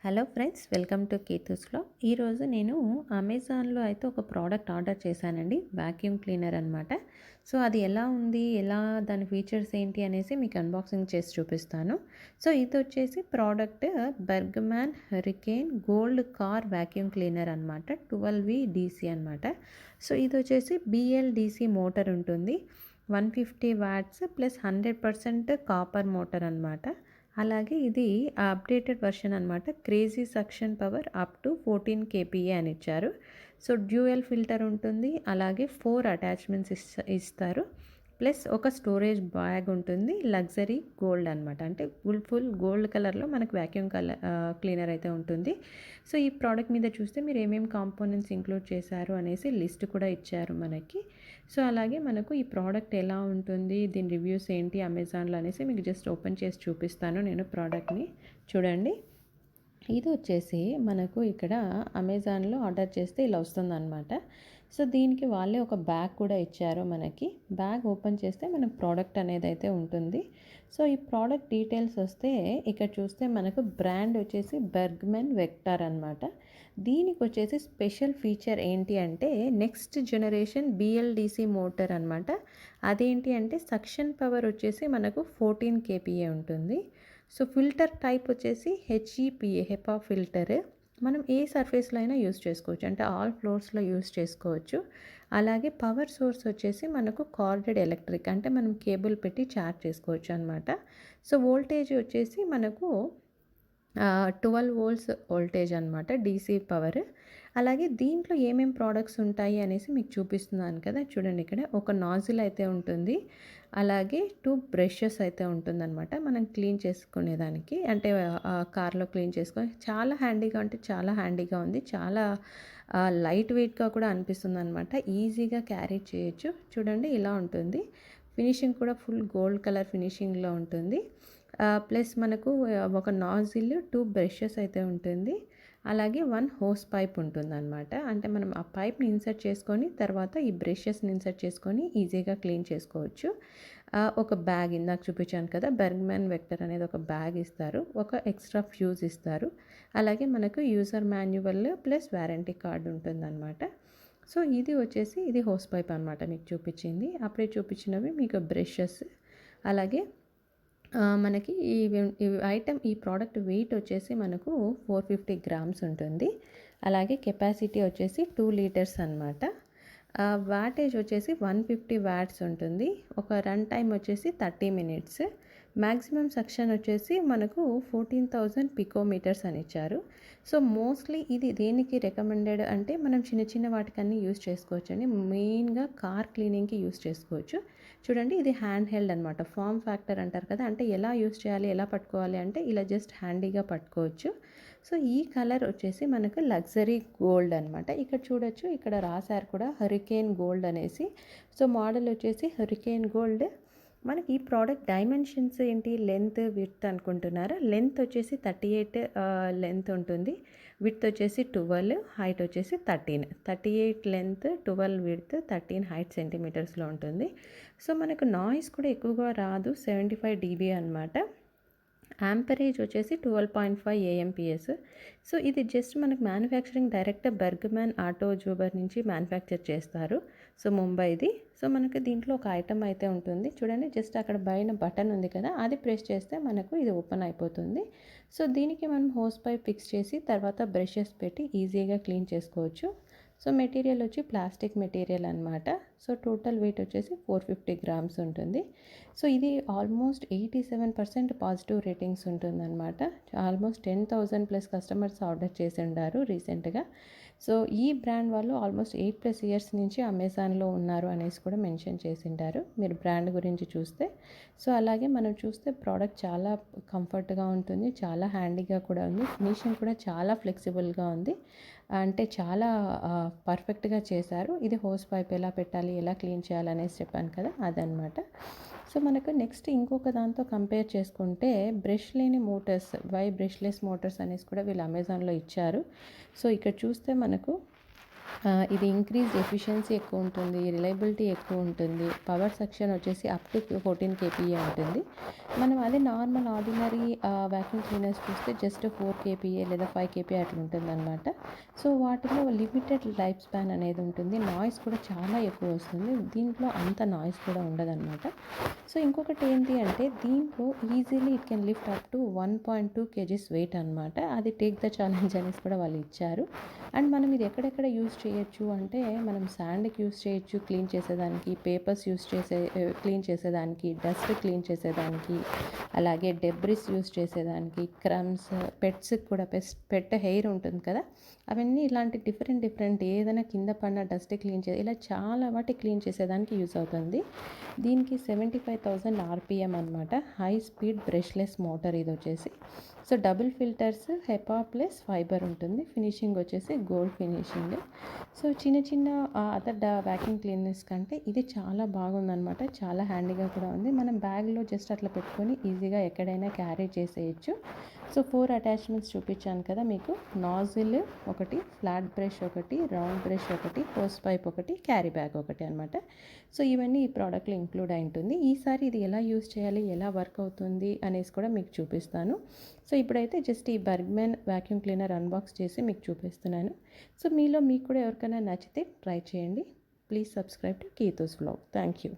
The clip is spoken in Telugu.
హలో ఫ్రెండ్స్, వెల్కమ్ టు కీతూస్లో. ఈరోజు నేను అమెజాన్లో అయితే ఒక ప్రోడక్ట్ ఆర్డర్ చేశానండి, వ్యాక్యూమ్ క్లీనర్ అనమాట. సో అది ఎలా ఉంది, దాని ఫీచర్స్ ఏంటి అనేసి మీకు అన్బాక్సింగ్ చేసి చూపిస్తాను. సో ఇది వచ్చేసి product Bergmann Hurricane gold car vacuum cleaner అనమాట. 12V DC అనమాట. సో ఇది వచ్చేసి BLDC మోటార్ ఉంటుంది, 150 వాట్స్ ప్లస్ 100% కాపర్ మోటార్ అనమాట. అలాగే ఇది అప్డేటెడ్ వర్షన్ అనమాట. Crazy suction power up to 14 kPa అని ఇచ్చారు. సో డ్యూయల్ ఫిల్టర్ ఉంటుంది, అలాగే 4 అటాచ్మెంట్స్ ఇస్తారు, ప్లస్ ఒక స్టోరేజ్ బ్యాగ్ ఉంటుంది. లగ్జరీ గోల్డ్ అనమాట, అంటే ఫుల్ గోల్డ్ కలర్లో మనకు వ్యాక్యూమ్ క్లీనర్ అయితే ఉంటుంది. సో ఈ ప్రోడక్ట్ మీద చూస్తే మీరు ఏమేమి కాంపోనెంట్స్ ఇంక్లూడ్ చేశారు అనేసి లిస్ట్ కూడా ఇచ్చారు మనకి. సో అలాగే మనకు ఈ ప్రోడక్ట్ ఎలా ఉంటుంది, దీని రివ్యూస్ ఏంటి అమెజాన్లో అనేసి మీకు జస్ట్ ఓపెన్ చేసి చూపిస్తాను నేను ప్రోడక్ట్ని. చూడండి, ఇది వచ్చేసి మనకు ఇక్కడ అమెజాన్లో ఆర్డర్ చేస్తే ఇలా వస్తుందన్నమాట. సో దీనికి వాళ్ళే ఒక బ్యాగ్ కూడా ఇచ్చారు మనకి. బ్యాగ్ ఓపెన్ చేస్తే మనకు ప్రోడక్ట్ అనేది అయితే ఉంటుంది. సో ఈ ప్రోడక్ట్ డీటెయిల్స్ వస్తే ఇక్కడ చూస్తే మనకు బ్రాండ్ వచ్చేసి బెర్గ్మెన్ వెక్టార్ అనమాట. దీనికి వచ్చేసి స్పెషల్ ఫీచర్ ఏంటి అంటే నెక్స్ట్ జనరేషన్ BLDC మోటార్ అనమాట. అదేంటి అంటే సక్షన్ పవర్ వచ్చేసి మనకు 14 kPa ఉంటుంది. సో ఫిల్టర్ టైప్ వచ్చేసి HEPA హెపా ఫిల్టర్. మనం ఏ సర్ఫేస్లో అయినా యూస్ చేసుకోవచ్చు, అంటే ఆల్ ఫ్లోర్స్లో యూస్ చేసుకోవచ్చు. అలాగే పవర్ సోర్స్ వచ్చేసి మనకు కార్డెడ్ ఎలక్ట్రిక్, అంటే మనం కేబుల్ పెట్టి ఛార్జ్ చేసుకోవచ్చు అనమాట. సో వోల్టేజ్ వచ్చేసి మనకు 12 వోల్ట్స్ వోల్టేజ్ అనమాట, DC పవర్. అలాగే దీంట్లో ఏమేం ప్రోడక్ట్స్ ఉంటాయి అనేసి మీకు చూపిస్తున్నాను కదా. చూడండి, ఇక్కడ ఒక నాజిల్ అయితే ఉంటుంది, అలాగే 2 బ్రషెస్ అయితే ఉంటుందన్నమాట మనం క్లీన్ చేసుకునేదానికి, అంటే కార్లో క్లీన్ చేసుకొని. చాలా హ్యాండీగా, అంటే చాలా హ్యాండీగా ఉంది, చాలా లైట్ వెయిట్గా కూడా అనిపిస్తుంది అనమాట. ఈజీగా క్యారీ చేయొచ్చు. చూడండి, ఇలా ఉంటుంది. ఫినిషింగ్ కూడా ఫుల్ గోల్డ్ కలర్ ఫినిషింగ్లో ఉంటుంది. ప్లస్ మనకు ఒక నాజిల్, 2 బ్రషెస్ అయితే ఉంటుంది, అలాగే 1 హోస్ పైప్ ఉంటుందన్నమాట. అంటే మనం ఆ పైప్ని ఇన్సర్ట్ చేసుకొని తర్వాత ఈ బ్రషెస్ని ఇన్సర్ట్ చేసుకొని ఈజీగా క్లీన్ చేసుకోవచ్చు. ఒక బ్యాగ్ ఇందాక చూపించాను కదా, బెర్గ్మ్యాన్ వెక్టర్ అనేది ఒక బ్యాగ్ ఇస్తారు, ఒక ఎక్స్ట్రా ఫ్యూజ్ ఇస్తారు, అలాగే మనకు user manual plus warranty card ఉంటుందన్నమాట. సో ఇది వచ్చేసి ఇది హోస్ పైప్ అనమాట మీకు చూపించింది. అప్పుడే చూపించినవి మీకు బ్రషెస్. అలాగే మనకి ఈ ఐటమ్, ఈ ప్రోడక్ట్ వెయిట్ వచ్చేసి మనకు 450 గ్రామ్స్ ఉంటుంది. అలాగే కెపాసిటీ వచ్చేసి 2 లీటర్స్ అనమాట. వాటేజ్ వచ్చేసి 150 వాట్స్ ఉంటుంది. ఒక రన్ టైం వచ్చేసి 30 మినిట్స్. మ్యాక్సిమం సక్షన్ వచ్చేసి మనకు 14,000 పికోమీటర్స్ అని ఇచ్చారు. సో మోస్ట్లీ ఇది దేనికి రికమెండెడ్ అంటే మనం చిన్న చిన్న వాటికన్నీ యూస్ చేసుకోవచ్చు అండి. మెయిన్గా కార్ క్లీనింగ్కి యూస్ చేసుకోవచ్చు. చూడండి, ఇది హ్యాండ్ హెల్డ్ అనమాట. ఫామ్ ఫ్యాక్టర్ అంటారు కదా, అంటే ఎలా యూస్ చేయాలి, ఎలా పట్టుకోవాలి అంటే ఇలా జస్ట్ హ్యాండీగా పట్టుకోవచ్చు. సో ఈ కలర్ వచ్చేసి మనకు లగ్జరీ గోల్డ్ అనమాట. ఇక్కడ చూడొచ్చు, ఇక్కడ రాశారు కూడా హరికేన్ గోల్డ్ అనేసి. సో మోడల్ వచ్చేసి హరికేన్ గోల్డ్. మనకి ఈ ప్రోడక్ట్ డైమెన్షన్స్ ఏంటి, లెంత్ విడ్త్ అనుకుంటున్నారా? లెంత్ వచ్చేసి 38 లెంత్ ఉంటుంది, విడ్త్ వచ్చేసి 12, హైట్ వచ్చేసి 13. 38 లెంత్, 12 విడ్త్, 13 హైట్ సెంటీమీటర్స్లో ఉంటుంది. సో మనకు నాయిస్ కూడా ఎక్కువగా రాదు, 75 dB అనమాట. యాంపరేజ్ వచ్చేసి 12.5 AMPS. సో ఇది జస్ట్ మనకు మ్యానుఫ్యాక్చరింగ్ డైరెక్ట్ బెర్గ్మ్యాన్ ఆటో జూబర్ నుంచి మ్యానుఫ్యాక్చర్ చేస్తారు, సో ముంబైది. సో మనకు దీంట్లో ఒక ఐటమ్ అయితే ఉంటుంది. చూడండి, జస్ట్ అక్కడ పైన బటన్ ఉంది కదా, అది ప్రెస్ చేస్తే మనకు ఇది ఓపెన్ అయిపోతుంది. సో దీనికి మనం హోస్ పైప్ ఫిక్స్ చేసి తర్వాత బ్రషెస్ పెట్టి ఈజీగా క్లీన్ చేసుకోవచ్చు. సో మెటీరియల్ వచ్చి ప్లాస్టిక్ మెటీరియల్ అనమాట. సో టోటల్ వెయిట్ వచ్చేసి 450 గ్రామ్స్ ఉంటుంది. సో ఇది ఆల్మోస్ట్ 87% పాజిటివ్ రేటింగ్స్ ఉంటుందన్నమాట. ఆల్మోస్ట్ 10,000 ప్లస్ కస్టమర్స్ ఆర్డర్ చేసి ఉండారు రీసెంట్గా. సో ఈ బ్రాండ్ వాళ్ళు ఆల్మోస్ట్ 8+ ఇయర్స్ నుంచి అమెజాన్లో ఉన్నారు అనేసి కూడా మెన్షన్ చేసిండారు మీరు బ్రాండ్ గురించి చూస్తే. సో అలాగే మనం చూస్తే ప్రోడక్ట్ చాలా కంఫర్ట్గా ఉంటుంది, చాలా హ్యాండీగా కూడా ఉంది, ఫినిషింగ్ కూడా చాలా ఫ్లెక్సిబుల్గా ఉంది, అంటే చాలా పర్ఫెక్ట్గా చేశారు. ఇది హోస్ పైప్ ఎలా పెట్టాలి, ఎలా క్లీన్ చేయాలి అనేసి చెప్పాను కదా, అదనమాట. సో మనకు నెక్స్ట్ ఇంకొక దాంతో కంపేర్ చేసుకుంటే బ్రష్ లేని మోటార్స్, బ్రష్లెస్ మోటార్స్ అనేసి కూడా వీళ్ళు అమెజాన్లో ఇచ్చారు. సో ఇక్కడ చూస్తే మనకు ఇది ఇంక్రీజ్డ్ ఎఫిషియన్సీ ఎక్కువ ఉంటుంది, రిలయబిలిటీ ఎక్కువ ఉంటుంది. పవర్ సెక్షన్ వచ్చేసి అప్ టు 14 కేపీఏ ఉంటుంది. మనం అదే నార్మల్ ఆర్డినరీ వాక్యూమ్ క్లీనర్స్ చూస్తే జస్ట్ 4 కేపీఏ లేదా 5 కేపీఏ అట్లా ఉంటుందన్నమాట. సో వాటిలో లిమిటెడ్ లైఫ్ స్పాన్ అనేది ఉంటుంది. నాయిస్ కూడా చాలా ఎక్కువ వస్తుంది. దీంట్లో అంత నాయిస్ కూడా ఉండదన్నమాట. సో ఇంకొకటి ఏంటి అంటే దీంట్లో easily it can lift up to 1.2 kgs weight అనమాట. అది టేక్ ద ఛాలెంజ్ అనేసి కూడా వాళ్ళు ఇచ్చారు. అండ్ మనం ఇది ఎక్కడెక్కడ యూస్ చేయొచ్చు అంటే మనం శాండ్కి యూస్ చేయొచ్చు క్లీన్ చేసేదానికి, పేపర్స్ క్లీన్ చేసేదానికి, డస్ట్ క్లీన్ చేసేదానికి, అలాగే డెబ్రిస్ యూస్ చేసేదానికి, క్రమ్స్, పెట్స్కి కూడా పెట్ హెయిర్ ఉంటుంది కదా, అవన్నీ ఇలాంటి డిఫరెంట్ ఏదైనా కింద పడిన డస్ట్ క్లీన్ ఇలా చాలా వాటి క్లీన్ చేసేదానికి యూస్ అవుతుంది. దీనికి 75,000 ఆర్పిఎం అనమాట. హై స్పీడ్ బ్రష్లెస్ మోటార్ ఇది వచ్చేసి. So double filters, HEPA plus fibre ఉంటుంది. ఫినిషింగ్ వచ్చేసి గోల్డ్ ఫినిషింగ్. సో చిన్న అదర్ వ్యాక్యూమ్ క్లీనర్స్ కంటే ఇది చాలా బాగుందనమాట. చాలా హ్యాండీగా కూడా ఉంది. మనం బ్యాగ్లో జస్ట్ అట్లా పెట్టుకొని ఈజీగా ఎక్కడైనా క్యారీ చేసేయచ్చు. సో 4 అటాచ్మెంట్స్ చూపించాను కదా మీకు. నాజిల్ ఒకటి, ఫ్లాట్ బ్రష్ ఒకటి, రౌండ్ బ్రష్ ఒకటి, హోస్ పైప్ ఒకటి, క్యారీ బ్యాగ్ ఒకటి అనమాట. సో ఇవన్నీ ఈ ప్రోడక్ట్లో ఇంక్లూడ్ అయి ఉంటుంది. ఈసారి ఇది ఎలా యూస్ చేయాలి, ఎలా వర్క్ అవుతుంది అనేసి కూడా మీకు చూపిస్తాను. సో ఇప్పుడైతే జస్ట్ ఈ బర్గ్మన్ వాక్యూమ్ క్లీనర్ అన్బాక్స్ చేసి మీకు చూపిస్తున్నాను. సో మీకు కూడా ఎవరికైనా నచ్చితే ట్రై చేయండి. ప్లీజ్ సబ్స్క్రైబ్ టు కీతోస్ వ్లాగ్. Thank you.